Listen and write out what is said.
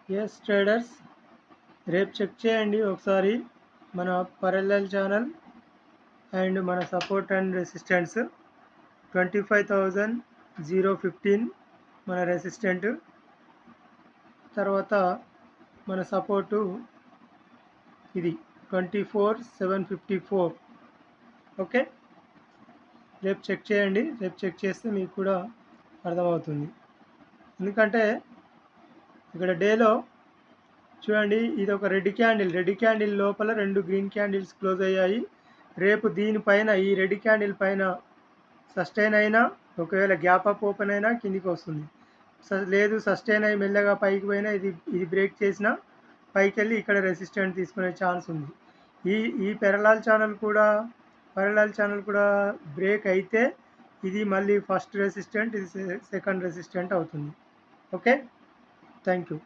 Yes traders, రేపు check చేయండి ఒకసారి మన parallel ఛానల్ అండ్ మన సపోర్ట్ అండ్ రెసిస్టెన్స్ 25,015 మన రెసిస్టెంట్, తర్వాత మన సపోర్టు ఇది 24,754. ఓకే, రేపు చెక్ చేయండి. రేపు చెక్ చేస్తే మీకు కూడా అర్థమవుతుంది. ఎందుకంటే ఇక్కడ డేలో చూడండి, ఇది ఒక రెడ్ క్యాండిల్ లోపల 2 గ్రీన్ క్యాండిల్స్ క్లోజ్ అయ్యాయి. రేపు దీనిపైన ఈ రెడ్ క్యాండిల్ పైన సస్టైన్ అయినా, ఒకవేళ గ్యాప్ అప్ ఓపెన్ అయినా కిందికి వస్తుంది. లేదు సస్టైన్ అయ్యి మెల్లగా పైకి పోయినా ఇది బ్రేక్ చేసినా పైకి వెళ్ళి ఇక్కడ రెసిస్టెంట్ తీసుకునే ఛాన్స్ ఉంది. ఈ పెరలాల్ ఛానల్ కూడా బ్రేక్ అయితే ఇది మళ్ళీ ఫస్ట్ రెసిస్టెంట్, ఇది సెకండ్ రెసిస్టెంట్ అవుతుంది. Okay, thank you.